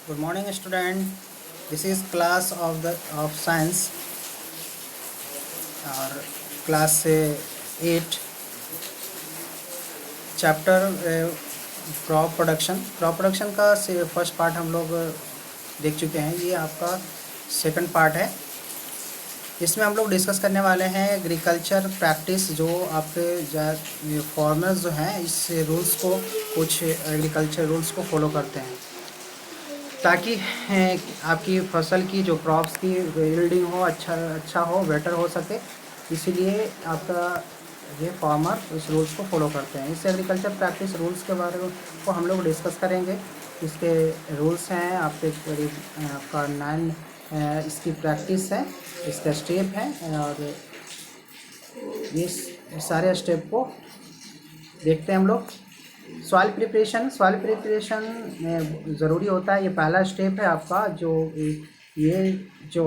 Good morning, student. This is class of science और class 8 chapter crop production का first part हम लोग देख चुके हैं। ये आपका सेकंड पार्ट है। इसमें हम लोग डिस्कस करने वाले हैं एग्रीकल्चर प्रैक्टिस, जो आपके फार्मर्स जो हैं इस रूल्स को, कुछ एग्रीकल्चर रूल्स को फॉलो करते हैं ताकि आपकी फसल की जो क्रॉप्स की यील्डिंग हो, अच्छा हो, बेटर हो सके। इसीलिए आपका ये फार्मर इस रूल्स को फॉलो करते हैं। इस एग्रीकल्चर प्रैक्टिस रूल्स के बारे में को हम लोग डिस्कस करेंगे। इसके रूल्स हैं आपके करीब आपका 9 इसकी प्रैक्टिस है, इसका स्टेप है, और ये सारे स्टेप को देखते हैं हम लोग। सॉइल प्रिपरेशन ज़रूरी होता है। ये पहला स्टेप है आपका। ये जो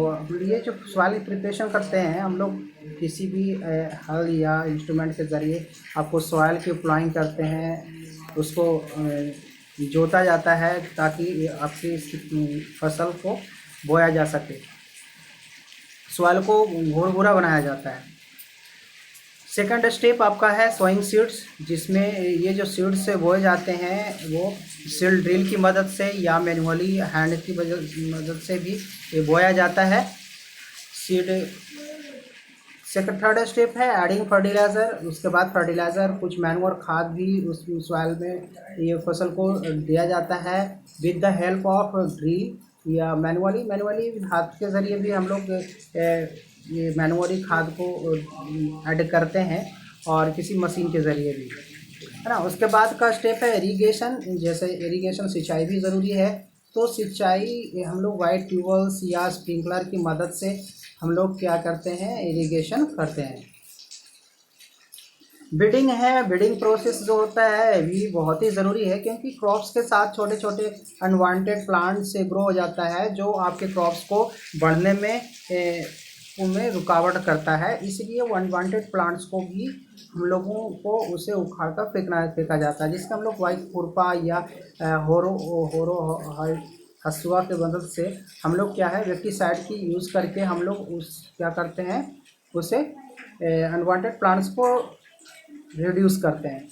सॉइल प्रिपरेशन करते हैं हम लोग, किसी भी हल या इंस्ट्रूमेंट के ज़रिए आपको सॉइल की प्लॉइंग करते हैं, उसको जोता जाता है ताकि आपकी इसकी फसल को बोया जा सके। सॉइल को भुरभुरा बनाया जाता है। सेकंड स्टेप आपका है सोइंग सीड्स, जिसमें ये जो सीड्स से बोए जाते हैं वो सीड ड्रिल की मदद से या मैनुअली हैंड की मदद से भी ये बोया जाता है सीड। थर्ड स्टेप है एडिंग फर्टिलाइज़र। उसके बाद फर्टिलाइज़र, कुछ मैनुअर खाद भी उस सॉइल में ये फसल को दिया जाता है with the help of drill या मैनुअली हाथ के ज़रिए भी हम लोग ये मैनुअली खाद को ऐड करते हैं, और किसी मशीन के ज़रिए भी, है ना। उसके बाद का स्टेप है इरिगेशन। जैसे इरिगेशन, सिंचाई भी ज़रूरी है, तो सिंचाई हम लोग वाइट ट्यूबवेल्स या स्प्रिंकलर की मदद से हम लोग क्या करते हैं, इरिगेशन करते हैं। बिडिंग प्रोसेस जो होता है भी बहुत ही ज़रूरी है, क्योंकि क्रॉप्स के साथ छोटे छोटे अनवांटेड प्लांट से ग्रो हो जाता है, जो आपके क्रॉप्स को बढ़ने में रुकावट करता है। इसलिए वो अनवांटेड प्लांट्स को भी हम लोगों को उसे उखाड़ कर फेंका जाता है, जिसका हम लोग वाइट खुरपा या हसुआ के मदद से हम लोग क्या है, पेस्टिसाइड की यूज़ करके हम लोग क्या करते हैं, उसे अनवांटेड प्लांट्स को रिड्यूस करते हैं।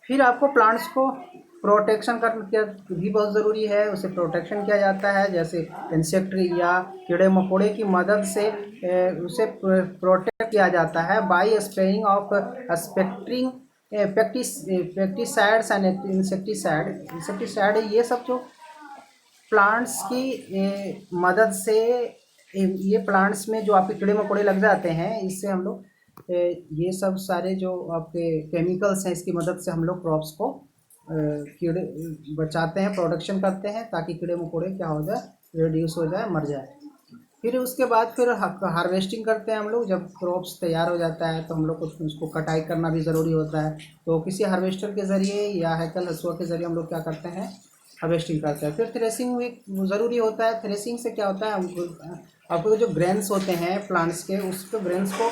फिर आपको प्लांट्स को प्रोटेक्शन करना भी बहुत ज़रूरी है। उसे प्रोटेक्शन किया जाता है, जैसे इंसेक्ट या कीड़े मकोड़े की मदद से उसे प्रोटेक्ट किया जाता है बाय स्प्रेइंग ऑफ स्पेक्ट्रिंग पेस्टिसाइड्स एंड इंसेक्टिसाइड। ये सब जो प्लांट्स की मदद से, ये प्लांट्स में जो आपके कीड़े मकोड़े लग जाते हैं, इससे हम लोग ये सब सारे जो आपके केमिकल्स हैं, इसकी मदद से हम लोग क्रॉप्स को कीड़े बचाते हैं, प्रोडक्शन करते हैं, ताकि कीड़े मकोड़े क्या हो जाए, रिड्यूस हो जाए, मर जाए। फिर उसके बाद फिर हार्वेस्टिंग करते हैं हम लोग। जब क्रॉप्स तैयार हो जाता है तो हम लोग उसको कटाई करना भी ज़रूरी होता है, तो किसी हार्वेस्टर के ज़रिए या हैकल हसुआ के ज़रिए हम लोग क्या करते हैं, हार्वेस्टिंग करते हैं। फिर थ्रेसिंग भी ज़रूरी होता है। थ्रेसिंग से क्या होता है, आपको जो ग्रेन्स होते हैं प्लांट्स के, उसको ग्रेन्स को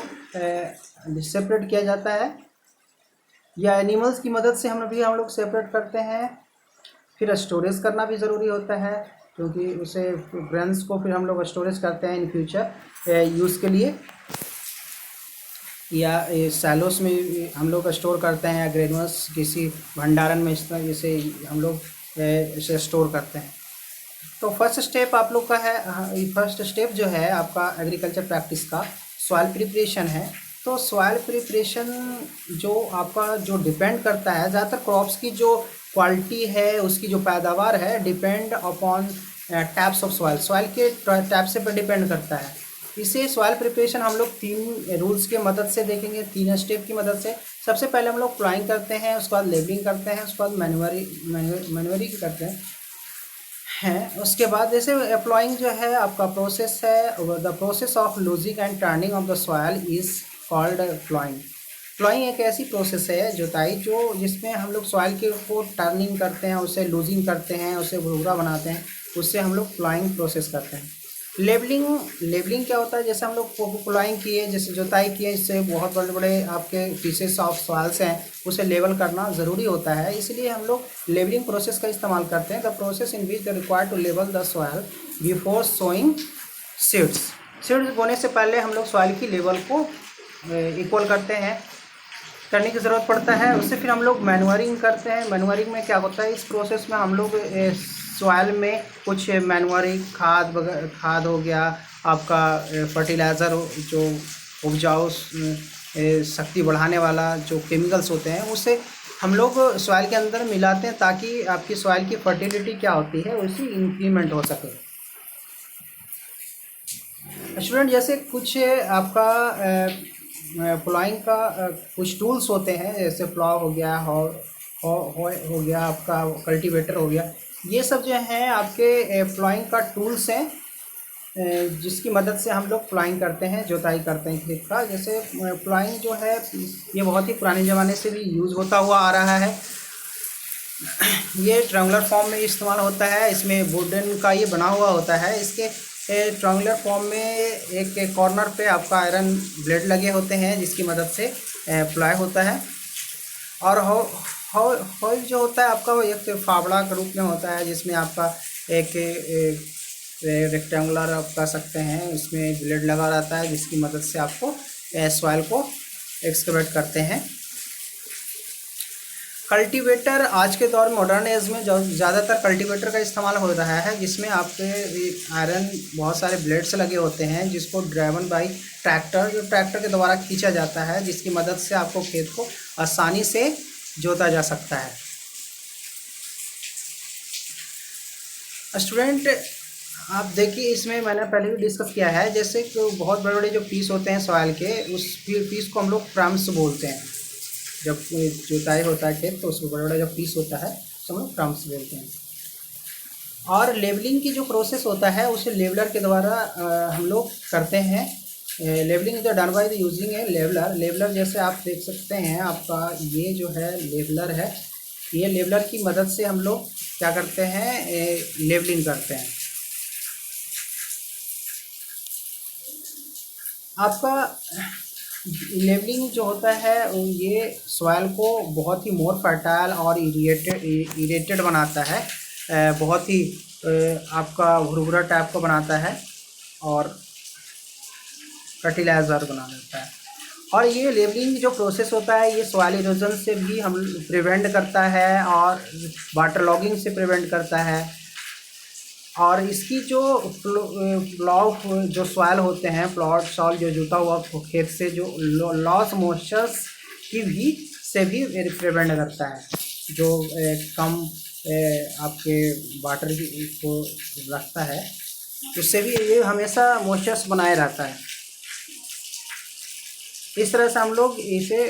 सेपरेट किया जाता है, या एनिमल्स की मदद से हम लोग सेपरेट करते हैं। फिर स्टोरेज करना भी ज़रूरी होता है, क्योंकि उसे ग्रेन्स को फिर हम लोग स्टोरेज करते हैं इन फ्यूचर यूज़ के लिए, या सैलोस में हम लोग स्टोर करते हैं, या ग्रेनुअल्स किसी भंडारण में इस तरह से हम लोग इसे स्टोर करते हैं। तो फर्स्ट स्टेप आप लोग का है, फर्स्ट स्टेप जो है आपका एग्रीकल्चर प्रैक्टिस का सॉइल प्रिपरेशन है। तो सॉइल प्रिपरेशन जो आपका जो डिपेंड करता है, ज़्यादातर क्रॉप्स की जो क्वालिटी है, उसकी जो पैदावार है, depend upon types of soil के टाइप से पर डिपेंड करता है। इसे सॉइल प्रिपरेशन हम लोग 3 रूल्स के मदद से देखेंगे, 3 स्टेप की मदद से। सबसे पहले हम लोग प्लॉइंग करते हैं, उसके बाद लेबलिंग करते हैं, उसके बाद मैनुअली करते हैं। उसके बाद जैसे अप्लॉइंग जो है आपका प्रोसेस है, the process of losing and turning of the soil is called ploughing. Ploughing एक ऐसी प्रोसेस है, जुताई, जो जिसमें हम लोग सॉइल के को टर्निंग करते हैं, उसे लूजिंग करते हैं, उसे भुरभुरा बनाते हैं, उससे हम लोग प्लॉइंग प्रोसेस करते हैं। लेबलिंग लेबलिंग क्या होता है, जैसे हम लोग प्लॉइंग किए, जैसे जुताई किए, इससे बहुत बड़े बड़े आपके पीसेस ऑफ सॉइल्स हैं, उसे लेबल करना ज़रूरी होता है, इसलिए हम लोग लेबलिंग प्रोसेस का इस्तेमाल करते हैं। The process in which the required to लेबल the soil before sowing seeds. Seeds बोने से पहले हम लोग सॉइल की लेवल को इक्वल करने की ज़रूरत पड़ता है। उससे फिर हम लोग मैन्योरिंग करते हैं। मैन्योरिंग में क्या होता है, इस प्रोसेस में हम लोग सॉइल में कुछ मैन्योरिंग खाद हो गया, आपका फर्टिलाइज़र जो उपजाऊ शक्ति बढ़ाने वाला जो केमिकल्स होते हैं, उसे हम लोग सॉइल के अंदर मिलाते हैं ताकि आपकी सॉइल की फर्टिलिटी क्या होती है उसी इंक्रीमेंट हो सके। स्टूडेंट, जैसे कुछ आपका प्लॉइंग का कुछ टूल्स होते हैं, जैसे प्लाव हो गया, हो गया, आपका कल्टीवेटर हो गया, ये सब जो है आपके प्लॉइंग का टूल्स हैं, जिसकी मदद से हम लोग प्लॉइंग करते हैं, जुताई करते हैं खेत का। जैसे प्लॉइंग जो है ये बहुत ही पुराने ज़माने से भी यूज़ होता हुआ आ रहा है। ये ट्रायंगुलर फॉर्म में इस्तेमाल होता है, इसमें वुडन का ये बना हुआ होता है। इसके ट्रायंगुलर फॉर्म में एक कॉर्नर पे आपका आयरन ब्लेड लगे होते हैं, जिसकी मदद से प्लाई होता है। और हॉल जो होता है आपका, वो एक फावड़ा के रूप में होता है, जिसमें आपका एक रेक्टेंगुलर आप कह सकते हैं, इसमें ब्लेड लगा रहता है, जिसकी मदद से आपको सॉइल को एक्सकवेट करते हैं। कल्टीवेटर आज के दौर में मॉडर्न एज में ज़्यादातर कल्टीवेटर का इस्तेमाल हो रहा है, जिसमें आपके आयरन बहुत सारे ब्लेड्स लगे होते हैं, जिसको ड्राइवन बाई ट्रैक्टर, जो ट्रैक्टर के द्वारा खींचा जाता है, जिसकी मदद से आपको खेत को आसानी से जोता जा सकता है। स्टूडेंट, आप देखिए, इसमें मैंने पहले भी डिस्कस किया है, जैसे कि बहुत बड़े बड़े जो पीस होते हैं सॉइल के, उस पीस को हम लोग फ्रम्स बोलते हैं। जब जुताई होता है खेत, तो उसमें बड़ा बड़ा जो पीस होता है तो हम लोग फ्रम्स बोलते हैं। और लेबलिंग की जो प्रोसेस होता है, उसे लेबलर के द्वारा हम लोग करते हैं। Labelling is done by the using A labeller जैसे आप देख सकते हैं, आपका ये जो है लेबलर है, ये लेबलर की मदद से हम लोग क्या करते हैं, लेबलिंग करते हैं। आपका लेबलिंग जो होता है, ये सॉइल को बहुत ही मोर फर्टाइल और इरेटेड बनाता है, बहुत ही आपका भुरभुरा टाइप का बनाता है और फर्टिलाइज़र बना देता है। और ये लेबलिंग जो प्रोसेस होता है, ये सॉइल इरोजन से भी हम प्रिवेंट करता है और वाटर लॉगिंग से प्रिवेंट करता है। और इसकी जो प्लॉट जो सॉइल होते हैं, प्लॉट सॉइल जो जुता हुआ खेत से जो लॉस मॉइस्चर्स की भी से भी प्रिवेंट करता है, जो कम आपके वाटर की को रखता है, उससे भी ये हमेशा मॉइस्चर्स बनाए रहता है। इस तरह से हम लोग इसे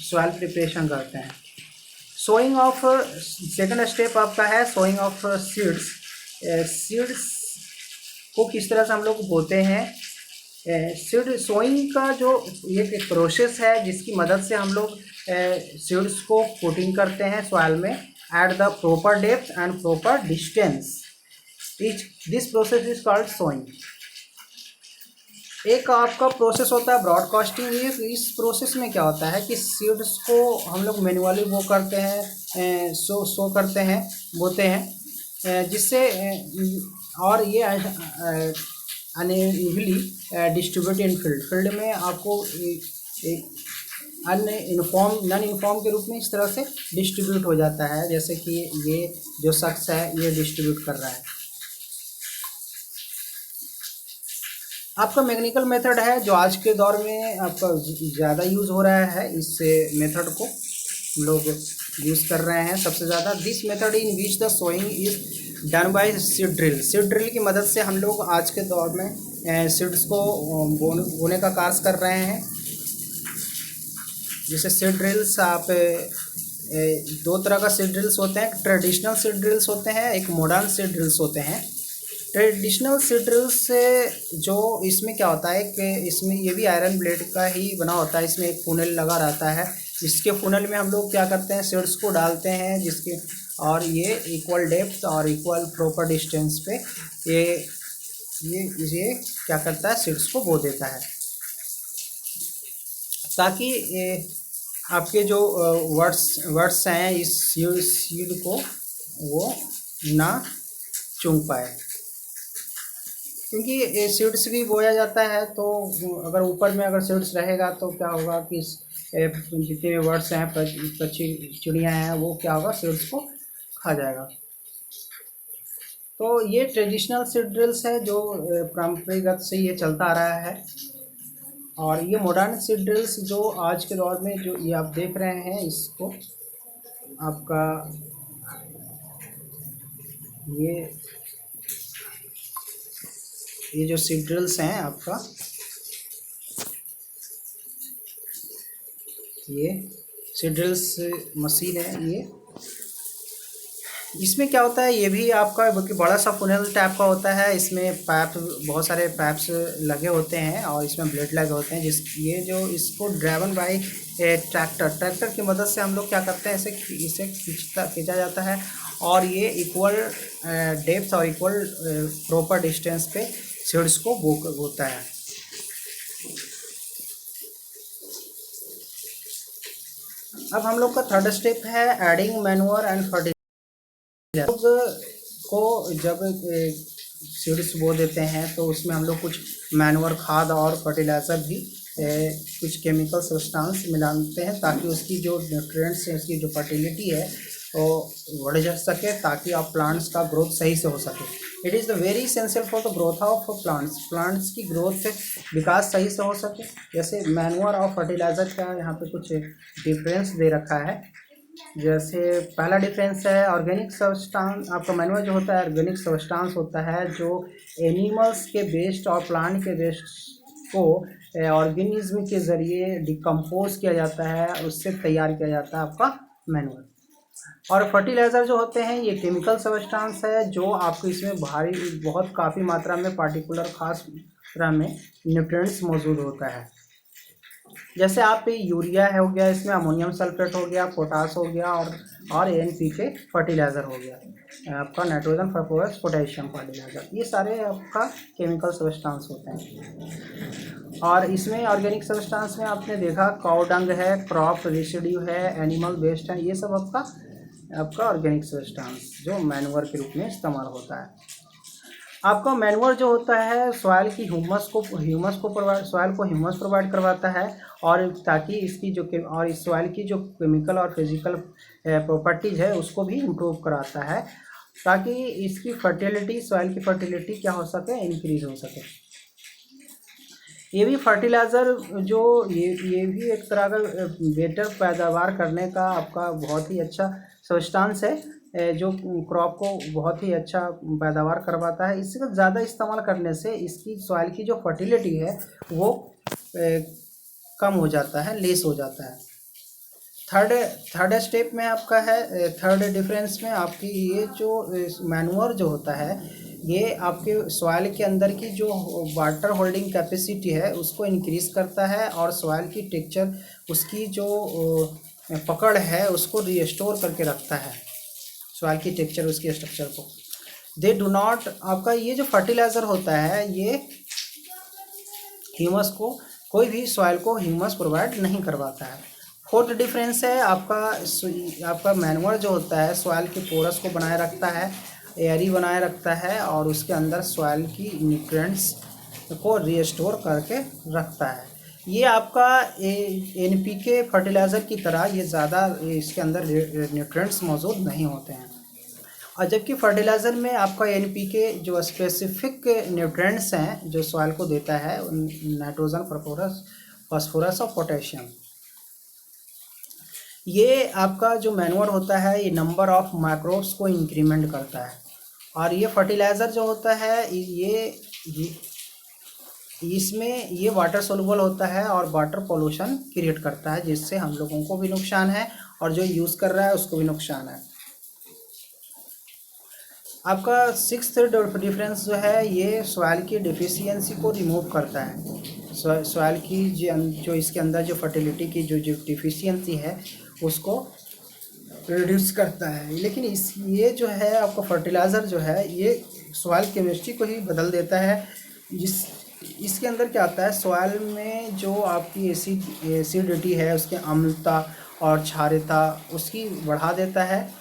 सॉइल प्रिपरेशन करते हैं। सोइंग ऑफ सेकंड स्टेप आपका है सोइंग ऑफ सीड्स। सीड्स को किस तरह से हम लोग बोते हैं। सीड सोइंग का जो एक प्रोसेस है, जिसकी मदद से हम लोग सीड्स को पुटिंग करते हैं सॉइल में at the proper depth and proper distance. This process is called sowing. एक आपका प्रोसेस होता है ब्रॉडकास्टिंग। इस प्रोसेस में क्या होता है कि सीड्स को हम लोग मैन्युअली वो करते हैं, सो करते हैं, बोते हैं, जिससे और ये अनइवनली डिस्ट्रीब्यूट इन फील्ड में आपको नॉन इन्फॉर्म के रूप में इस तरह से डिस्ट्रीब्यूट हो जाता है, जैसे कि ये जो शख्स है ये डिस्ट्रीब्यूट कर रहा है। आपका मैकेनिकल मेथड है जो आज के दौर में आपका ज़्यादा यूज़ हो रहा है। इस मेथड को हम लोग यूज़ कर रहे हैं सबसे ज़्यादा। This method in which the sowing is done by seed drill. Seed drill की मदद से हम लोग आज के दौर में सीड्स को बोने का कार्य कर रहे हैं। जैसे सीड ड्रिल्स आप दो तरह का सीड ड्रिल्स होते हैं, ट्रेडिशनल सीड ड्रिल्स होते हैं, एक मॉडर्न सीड ड्रिल्स होते हैं। ट्रेडिशनल सीड ड्रिल्स से जो इसमें क्या होता है कि इसमें ये भी आयरन ब्लेड का ही बना होता है, इसमें एक फुनल लगा रहता है, जिसके फुनल में हम लोग क्या करते हैं, सीड्स को डालते हैं, जिसके और ये इक्वल डेप्थ और इक्वल प्रॉपर डिस्टेंस पे ये ये क्या करता है, सीड्स को बो देता है, ताकि आपके जो वर्ड्स हैं इस सीड को वो ना चूम पाए। क्योंकि सीड्स भी बोया जाता है, तो अगर ऊपर में अगर सीड्स रहेगा तो क्या होगा कि जितने भी बर्ड्स हैं, पक्षी चिड़ियाँ हैं, वो क्या होगा, सीड्स को खा जाएगा। तो ये ट्रेडिशनल सीड ड्रिल्स है जो परंपरागत से ये चलता आ रहा है। और ये मॉडर्न सीड ड्रिल्स जो आज के दौर में जो ये आप देख रहे हैं, इसको आपका ये जो सीड ड्रिल्स हैं आपका, ये सीड ड्रिल्स मशीन है ये। इसमें क्या होता है, ये भी आपका बड़ा सा फुनल टाइप का होता है। इसमें पाइप, बहुत सारे पाइप्स लगे होते हैं और इसमें ब्लेड लगे होते हैं, ये जो इसको ड्राइवन बाई ट्रैक्टर की मदद से हम लोग क्या करते हैं, इसे खींचा जाता है और ये इक्वल डेप्थ और इक्वल प्रॉपर डिस्टेंस पे सीड्स को बोता है। अब हम लोग का थर्ड स्टेप है एडिंग मैन्योर एंड फर्टिलाइजर। लोग को जब सीड्स बो देते हैं तो उसमें हम लोग कुछ मैन्योर, खाद और फर्टिलाइज़र भी कुछ केमिकल सब्सटेंस मिलाते हैं, ताकि उसकी जो न्यूट्रिएंट्स है, उसकी जो फर्टिलिटी है वो बढ़ जा सके, ताकि आप प्लांट्स का ग्रोथ सही से हो सके। It is the very essential for the growth of plants की ग्रोथ, विकास सही से हो सके। जैसे मैन्योर और फर्टिलाइज़र का यहाँ पे कुछ डिफरेंस दे रखा है। जैसे पहला डिफरेंस है ऑर्गेनिक सब्सटेंस। आपका मैन्योर जो होता है ऑर्गेनिक सब्सटेंस होता है, जो एनिमल्स के वेस्ट और प्लांट के वेस्ट को ऑर्गेनिज्म के ज़रिए डिकम्पोज किया जाता है, उससे तैयार किया जाता है आपका मैन्योर। और फर्टिलाइज़र जो होते हैं ये केमिकल सब्सटेंस है, जो आपको इसमें बहुत काफ़ी मात्रा में पार्टिकुलर खास मात्रा में न्यूट्रिएंट्स मौजूद होता है। जैसे आप यूरिया हो गया, इसमें अमोनियम सल्फेट हो गया, पोटास हो गया और NPK फर्टिलाइज़र हो गया, आपका नाइट्रोजन, फॉस्फोरस, पोटेशियम फर्टिलाइज़र, ये सारे आपका केमिकल सब्सटेंस होते हैं। और इसमें ऑर्गेनिक सब्सटेंस में आपने देखा काउ डंग है, क्रॉप रेसिड्यू है, एनिमल वेस्ट है, ये सब आपका ऑर्गेनिक सब्सटेंस जो मैन्योर के रूप में इस्तेमाल होता है। आपका मैन्योर जो होता है सॉइल की ह्यूमस को ह्यूमस प्रोवाइड करवाता है, और ताकि इसकी जो और इस सॉइल की जो केमिकल और फिजिकल प्रॉपर्टीज है उसको भी इम्प्रूव कराता है, ताकि इसकी फर्टिलिटी, सॉइल की फर्टिलिटी क्या हो सके, इंक्रीज हो सके। ये भी फर्टिलाइज़र जो ये भी एक तरह का बेटर पैदावार करने का आपका बहुत ही अच्छा सब्सटेंस है, जो क्रॉप को बहुत ही अच्छा पैदावार करवाता है। इससे ज़्यादा इस्तेमाल करने से इसकी सॉइल की जो फर्टिलिटी है वो कम हो जाता है, लेस हो जाता है। थर्ड स्टेप में आपका है, थर्ड डिफरेंस में आपकी ये जो मैन्योर जो होता है, ये आपके सॉइल के अंदर की जो वाटर होल्डिंग कैपेसिटी है उसको इंक्रीज़ करता है, और सॉइल की टेक्सचर, उसकी जो पकड़ है उसको रिस्टोर करके रखता है, सॉइल की टेक्सचर, उसकी स्ट्रक्चर को। दे डू नॉट, आपका ये जो फर्टिलाइज़र होता है ये ह्यूमस को, कोई भी सॉइल को ह्यूमस प्रोवाइड नहीं करवाता है। फोर्थ डिफरेंस है आपका मैन्योर जो होता है सॉइल के पोरस को बनाए रखता है, एयरी बनाए रखता है, और उसके अंदर सॉइल की न्यूट्रिएंट्स को रिस्टोर करके रखता है। ये आपका NPK फर्टिलाइज़र की तरह ये ज़्यादा इसके अंदर न्यूट्रिएंट्स मौजूद नहीं होते हैं, और जबकि फर्टिलाइज़र में आपका NPK जो स्पेसिफिक न्यूट्रिएंट्स हैं जो सॉइल को देता है, नाइट्रोजन, फॉस्फोरस और पोटेशियम। ये आपका जो मैन्योर होता है ये नंबर ऑफ माइक्रोब्स को इंक्रीमेंट करता है, और ये फर्टिलाइज़र जो होता है ये इसमें ये वाटर सोल्यूबल होता है और वाटर पोल्यूशन क्रिएट करता है, जिससे हम लोगों को भी नुकसान है और जो यूज़ कर रहा है उसको भी नुकसान है। आपका सिक्स्थ डिफरेंस जो है ये सॉइल की डिफिशियंसी को रिमूव करता है। सॉइल की जो इसके अंदर जो फर्टिलिटी की जो डिफिशियंसी है उसको रिड्यूस करता है। लेकिन ये जो है आपका फर्टिलाइज़र जो है ये सॉइल केमिस्ट्री को ही बदल देता है। जिस इसके अंदर क्या आता है, सॉइल में जो आपकी एसिडिटी है, उसकी अम्लता और क्षारीयता उसकी बढ़ा देता है,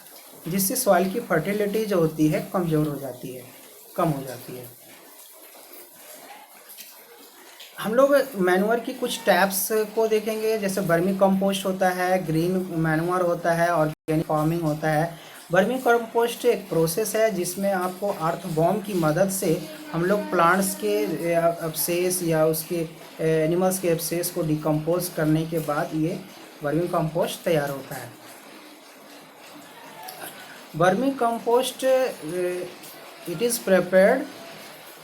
जिससे सॉइल की फर्टिलिटी जो होती है कमज़ोर हो जाती है, कम हो जाती है। हम लोग मैन्योर की कुछ टाइप्स को देखेंगे, जैसे वर्मी कंपोस्ट होता है, ग्रीन मैन्योर होता है, ऑर्गेनिक फार्मिंग होता है। वर्मी कंपोस्ट एक प्रोसेस है जिसमें आपको अर्थवॉर्म की मदद से हम लोग प्लांट्स के अवशेष या उसके एनिमल्स के अवशेष को डिकम्पोज करने के बाद ये वर्मी कंपोस्ट तैयार होता है। Vermi compost it is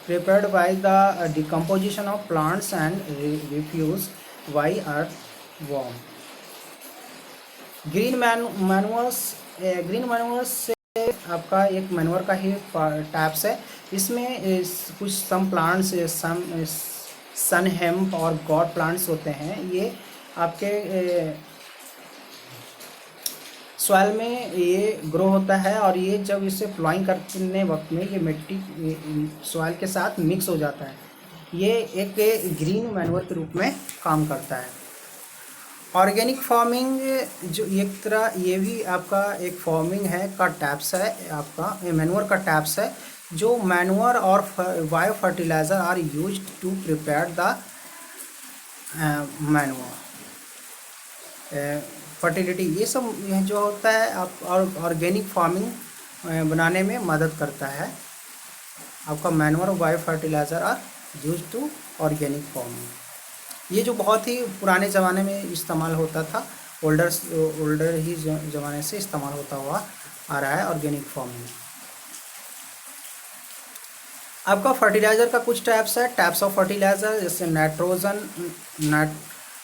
prepared by the decomposition of plants and refuse by earthworm. Green manures से आपका एक मैनुअर का ही टाइप्स है। इसमें कुछ सम प्लांट्स, सन हेम्प और गॉड प्लांट्स होते हैं। ये आपके सॉइल में ये ग्रो होता है और ये जब इसे फ्लॉइंग करने वक्त में ये मिट्टी सॉइल के साथ मिक्स हो जाता है। ये एक ग्रीन मैन्योर के रूप में काम करता है। ऑर्गेनिक फार्मिंग जो एक तरह ये भी आपका एक फार्मिंग है का टैप्स है, आपका मैन्योर का टैप्स है, जो मैन्योर और bio fertiliser are used to prepare the manure fertility. ये सब जो होता है आप और ऑर्गेनिक फार्मिंग बनाने में मदद करता है। आपका मैन्योर और bio fertiliser are use to organic farming. ये जो बहुत ही पुराने ज़माने में इस्तेमाल होता था, ओल्डर ही ज़माने से इस्तेमाल होता हुआ आ रहा है ऑर्गेनिक फार्मिंग। आपका फर्टिलाइज़र का कुछ टाइप्स ऑफ फर्टिलाइज़र, जैसे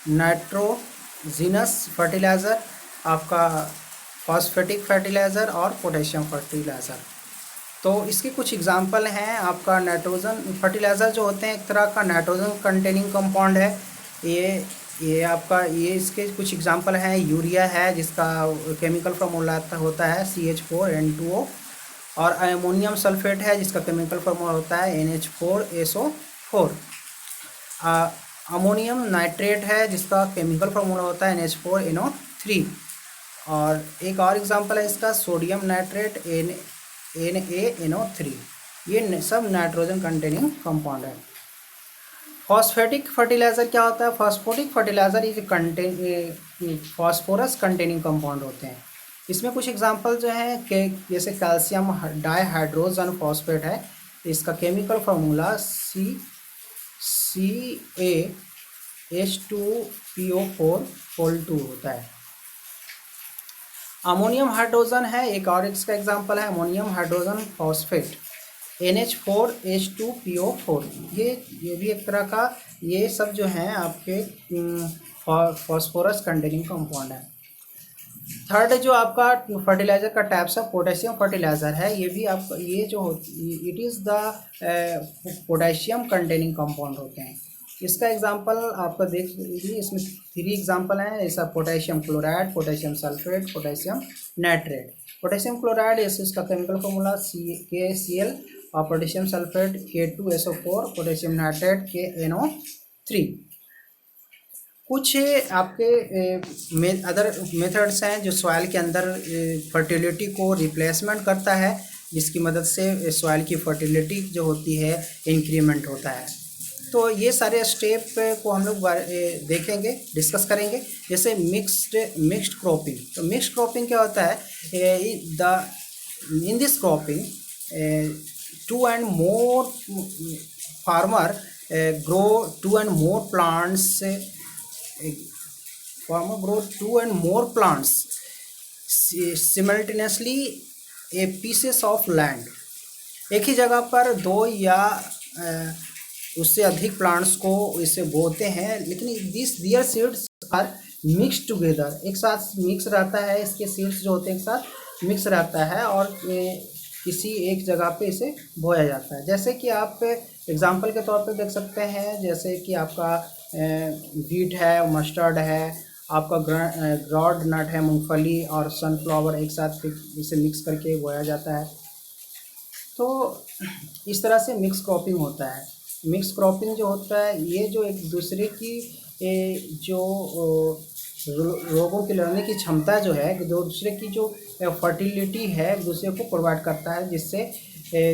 नाइट्रोजिनस फर्टिलाइज़र, आपका फॉस्फेटिक फर्टिलाइज़र और पोटेशियम फर्टिलाइज़र। तो इसके कुछ एग्जांपल हैं। आपका नाइट्रोजन फर्टिलाइज़र जो होते हैं एक तरह का नाइट्रोजन कंटेनिंग कंपाउंड है। ये आपका इसके कुछ एग्जांपल हैं। यूरिया है जिसका केमिकल फार्मूला होता है CH4N2O, और अमोनियम सल्फेट है जिसका केमिकल फार्मूला होता है NH4SO4। अमोनियम नाइट्रेट है जिसका केमिकल फार्मूला होता है NH4NO3। और एक और एग्जांपल है इसका सोडियम नाइट्रेट NaNO3। ये सब नाइट्रोजन कंटेनिंग कंपाउंड है। फॉस्फेटिक फर्टिलाइज़र क्या होता है? फॉस्फेटिक फर्टिलाइज़र ये कंटेन फॉस्फोरस कंटेनिंग कंपाउंड होते हैं। इसमें कुछ एग्जांपल जो हैं कि जैसे कैल्शियम डाइहाइड्रोजन फॉस्फेट है, इसका केमिकल फार्मूला CaH2PO4 होता है। अमोनियम हाइड्रोजन है एक और इसका एग्जांपल है, अमोनियम हाइड्रोजन फॉस्फेट NH4H2PO4। ये भी एक तरह का, ये सब जो हैं आपके फॉस्फोरस कंटेनिंग कंपाउंड है। थर्ड जो आपका फर्टिलाइज़र का टाइप्स है पोटेशियम फर्टिलाइज़र है। ये भी आपका ये जो it is the potassium containing compound होते हैं। इसका एग्जांपल आपका देख लीजिए, इसमें 3 एग्जांपल हैं, ऐसा potassium chloride, potassium sulphate, potassium nitrate. Potassium chloride इसका केमिकल फार्मूला KCl और potassium sulphate K2SO4, potassium nitrate KNO3। कुछ आपके अदर मेथड्स हैं जो सॉइल के अंदर फर्टिलिटी को रिप्लेसमेंट करता है, जिसकी मदद से सॉइल की फर्टिलिटी जो होती है इंक्रीमेंट होता है। तो ये सारे स्टेप को हम लोग देखेंगे, डिस्कस करेंगे। जैसे मिक्स्ड क्रॉपिंग। तो मिक्स्ड क्रॉपिंग क्या होता है? In this cropping 2 and more farmer grow 2 and more plants. Farmer grow 2 and more plants simultaneously a pieces of land. एक ही जगह पर 2 या उससे अधिक प्लांट्स को इसे बोते हैं, लेकिन दियर सीड्स आर मिक्स टुगेदर, एक साथ मिक्स रहता है। इसके सीड्स जो होते हैं एक साथ मिक्स रहता है और किसी एक जगह पे इसे बोया जाता है। जैसे कि आप एग्जांपल के तौर पे देख सकते हैं, जैसे कि आपका वीट है, मस्टर्ड है आपका ग्राउंड नट है, मूंगफली और सनफ्लावर एक साथ इसे मिक्स करके बोया जाता है। तो इस तरह से मिक्स क्रॉपिंग होता है। मिक्स क्रॉपिंग जो होता है ये जो एक दूसरे की जो रोगों के लड़ने की क्षमता जो है, एक दूसरे की जो फर्टिलिटी है एक दूसरे को प्रोवाइड करता है, जिससे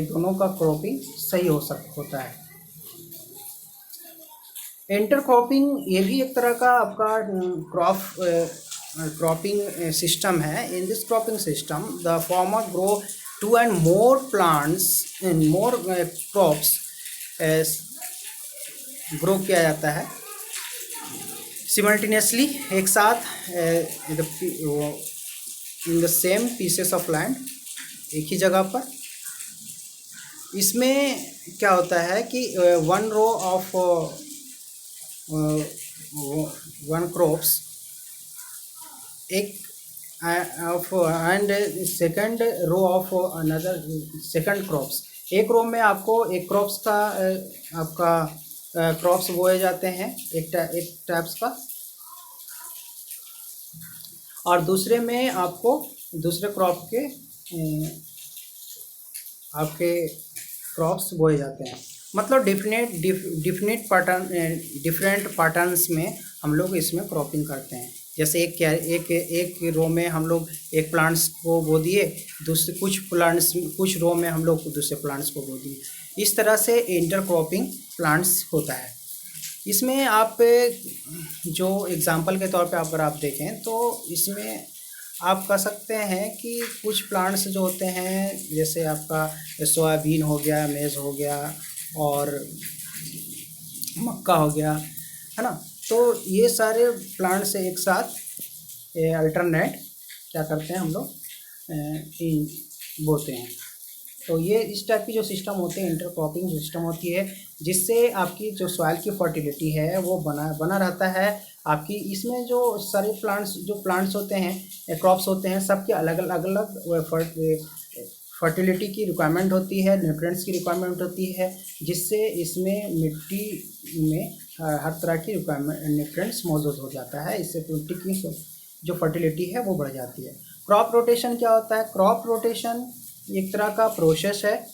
दोनों का क्रॉपिंग सही होता है। इंटरक्रॉपिंग ये भी एक तरह का आपका क्रॉपिंग सिस्टम है। In this cropping system the farmer grow two and more plants in more crops grow किया जाता है सिमल्टेनियसली, एक साथ in the same pieces of land, एक ही जगह पर। इसमें क्या होता है कि one row of one crops एक of and second row of another second crops, एक रो में आपको एक क्रॉप्स का आपका क्रॉप्स बोए जाते हैं एक टाइप्स का, और दूसरे में आपको दूसरे क्रॉप के आपके क्रॉप्स बोए जाते हैं। मतलब डिफरेंट पैटर्न्स में हम लोग इसमें क्रॉपिंग करते हैं। जैसे एक रो में हम लोग एक प्लांट्स को बो दिए, दूसरे कुछ रो में हम लोग दूसरे प्लांट्स को बो दिए। इस तरह से इंटरक्रॉपिंग प्लांट्स होता है। इसमें आप जो एग्जांपल के तौर पे अगर आप देखें तो इसमें आप कह सकते हैं कि कुछ प्लांट्स जो होते हैं, जैसे आपका सोयाबीन हो गया, मेज़ हो गया और मक्का हो गया, है ना। तो ये सारे प्लांट्स एक साथ अल्टरनेट क्या करते हैं हम लोग बोते हैं। तो ये इस टाइप की जो सिस्टम होते हैं इंटरक्रॉपिंग सिस्टम होती है, जिससे आपकी जो सॉइल की फर्टिलिटी है वो बना रहता है आपकी। इसमें जो सारे प्लांट्स होते हैं, क्रॉप्स होते हैं, सबके अलग अलग फर्टिलिटी की रिक्वायरमेंट होती है, न्यूट्रिएंट्स की रिक्वायरमेंट होती है, जिससे इसमें मिट्टी में हर तरह की रिक्वायरमेंट न्यूट्रिएंट्स मौजूद हो जाता है। इससे मिट्टी की जो फर्टिलिटी है वो बढ़ जाती है। क्रॉप रोटेशन क्या होता है? क्रॉप रोटेशन एक तरह का प्रोसेस है,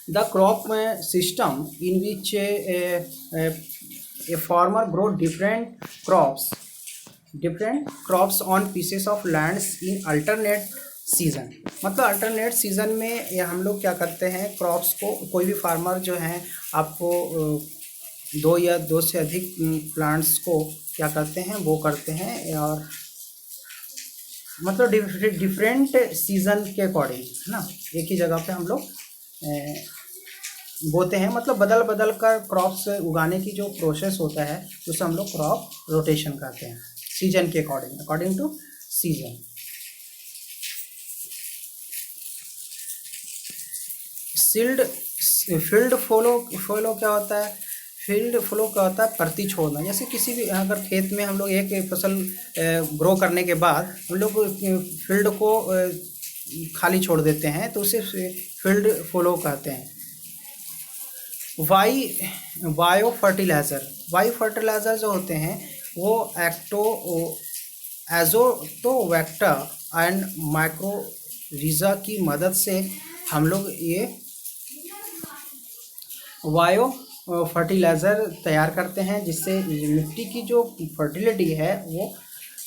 the crop system in which a farmer grow different crops on pieces of lands in alternate season. मतलब अल्टरनेट सीजन में ये हम लोग क्या करते हैं, क्रॉप्स को, कोई भी फार्मर जो है आपको दो या दो से अधिक प्लांट्स को क्या करते हैं, वो करते हैं, और मतलब डिफरेंट सीजन के अकॉर्डिंग, है ना, एक ही जगह पे हम लोग बोते हैं। मतलब बदल कर क्रॉप्स उगाने की जो प्रोसेस होता है उसे हम लोग क्रॉप रोटेशन कहते हैं, सीजन के according to season. Field follow क्या होता है? फील्ड फ्लो क्या होता है? प्रति छोड़ना। जैसे किसी भी अगर खेत में हम लोग एक फसल ग्रो करने के बाद हम लोग फील्ड को खाली छोड़ देते हैं तो उसे फील्ड फ्लो कहते हैं। बायो फर्टिलाइज़र जो होते हैं वो एज़ोटोबैक्टर एंड माइक्रोरिज़ा की मदद से हम लोग ये बायो फर्टिलाइज़र तैयार करते हैं, जिससे मिट्टी की जो फर्टिलिटी है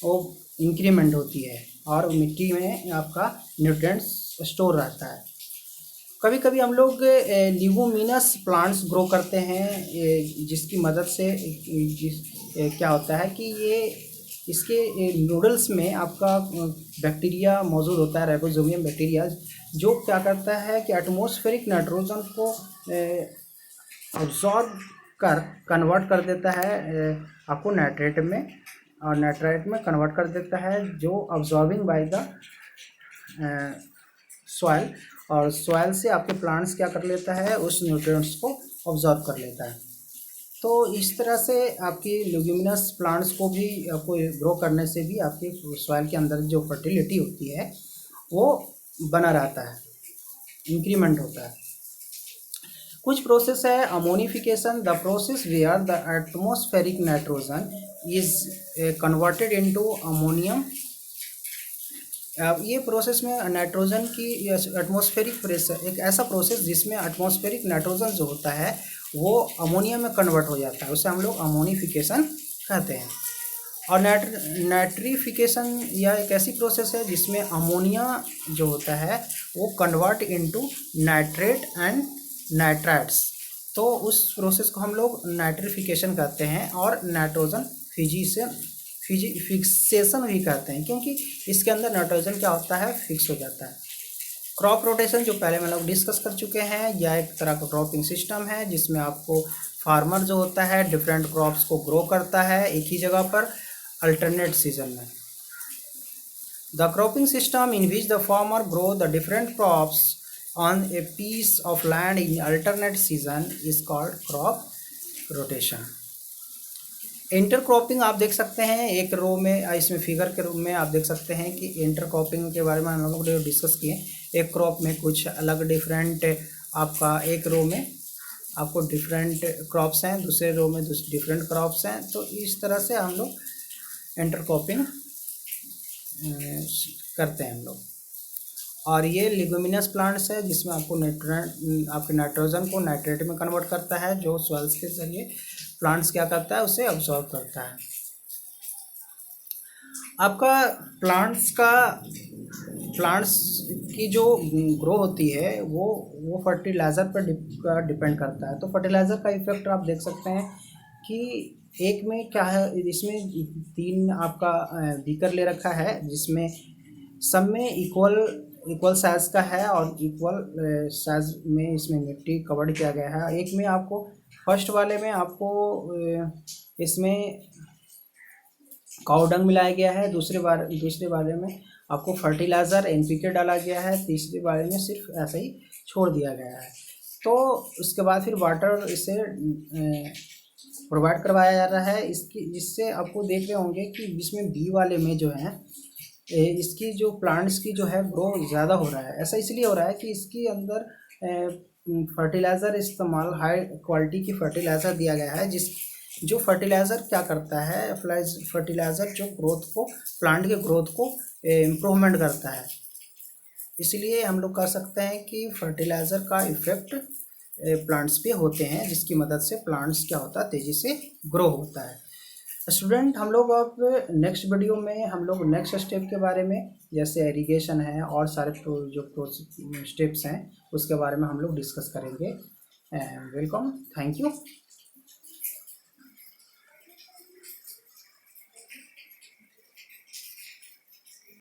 वो इंक्रीमेंट होती है और मिट्टी में आपका न्यूट्रिएंट्स स्टोर रहता है। कभी कभी हम लोग लीगुमिनस प्लांट्स ग्रो करते हैं, जिसकी मदद से क्या होता है कि ये इसके नूडल्स में आपका बैक्टीरिया मौजूद होता है, राइबोसोमियम बैक्टीरिया, जो क्या करता है कि एटमॉस्फेरिक नाइट्रोजन को अब्जॉर्ब कर कन्वर्ट कर देता है आपको नाइट्रेट में, और नाइट्रेट में कन्वर्ट कर देता है, जो अब्जॉर्बिंग बाय द सॉइल, और सॉइल से आपके प्लांट्स क्या कर लेता है, उस न्यूट्रिएंट्स को अब्जॉर्ब कर लेता है। तो इस तरह से आपकी ल्यूमिनस प्लांट्स को भी आपको ग्रो करने से भी आपके सॉइल के अंदर जो फर्टिलिटी होती है वो बना रहता है, इंक्रीमेंट होता है। कुछ प्रोसेस है ammonification, the process where the atmospheric nitrogen is converted into ammonium. अब ये प्रोसेस में नाइट्रोजन की एटमॉस्फेरिक प्रेशर, एक ऐसा प्रोसेस जिसमें एटमॉस्फेरिक नाइट्रोजन जो होता है वो अमोनिया में कन्वर्ट हो जाता है, उसे हम लोग अमोनिफिकेशन कहते हैं। और नाइट्रिफिकेशन यह एक ऐसी प्रोसेस है जिसमें अमोनिया जो होता है वो convert into nitrate and nitrites, तो उस प्रोसेस को हम लोग नाइट्रिफिकेशन कहते हैं। और नाइट्रोजन फिक्सेशन भी कहते हैं, क्योंकि इसके अंदर नाइट्रोजन क्या होता है, फिक्स हो जाता है। क्रॉप रोटेशन जो पहले हम लोग डिस्कस कर चुके हैं, यह एक तरह का क्रॉपिंग सिस्टम है जिसमें आपको फार्मर जो होता है डिफरेंट क्रॉप्स को ग्रो करता है एक ही जगह पर अल्टरनेट सीजन में। The cropping system in which the farmer grow the different crops on a piece of land in alternate season is called crop rotation. Intercropping आप देख सकते हैं एक रो में, इसमें फिगर के रूप में आप देख सकते हैं कि इंटरक्रॉपिंग के बारे में हम लोग ने डिस्कस किए। एक क्रॉप में कुछ अलग डिफरेंट, आपका एक रो में आपको डिफरेंट क्रॉप्स हैं, दूसरे रो में डिफरेंट क्रॉप्स हैं, तो इस तरह से हम लोग इंटरक्रॉपिंग करते हैं हम लोग। और ये लिग्यूमिनस प्लांट्स है जिसमें आपको आपके नाइट्रोजन को नाइट्रेट में कन्वर्ट करता है, जो सॉइल्स के जरिए प्लांट्स क्या करता है, उसे अब्सॉर्ब करता है। आपका प्लांट्स की जो ग्रो होती है वो फर्टिलाइज़र पर डिपेंड करता है। तो फर्टिलाइज़र का इफेक्ट आप देख सकते हैं कि एक में क्या है, इसमें 3 आपका बीकर ले रखा है जिसमें सब में इक्वल साइज़ का है और इक्वल साइज़ में इसमें मिट्टी कवर किया गया है। एक में आपको फर्स्ट वाले में आपको इसमें काऊ डंग मिलाया गया है, दूसरे वाले में आपको फर्टिलाइज़र NPK डाला गया है, तीसरे वाले में सिर्फ ऐसे ही छोड़ दिया गया है। तो उसके बाद फिर वाटर इसे प्रोवाइड करवाया जा रहा है। इससे आपको देख रहे होंगे कि इसमें बी वाले में जो है इसकी जो प्लांट्स की जो है ग्रो ज़्यादा हो रहा है। ऐसा इसलिए हो रहा है कि इसके अंदर फर्टिलाइज़र इस्तेमाल, हाई क्वालिटी की फर्टिलाइज़र दिया गया है, जो फर्टिलाइज़र क्या करता है, फर्टिलाइज़र जो प्लांट के ग्रोथ को इम्प्रूवमेंट करता है। इसलिए हम लोग कह सकते हैं कि फर्टिलाइज़र का इफ़ेक्ट प्लांट्स पे होते हैं, जिसकी मदद से प्लांट्स क्या होता है, तेज़ी से ग्रो होता है। स्टूडेंट, हम लोग अब नेक्स्ट वीडियो में हम लोग नेक्स्ट स्टेप के बारे में, जैसे इरिगेशन है और सारे जो स्टेप्स हैं उसके बारे में हम लोग डिस्कस करेंगे। Welcome, thank you.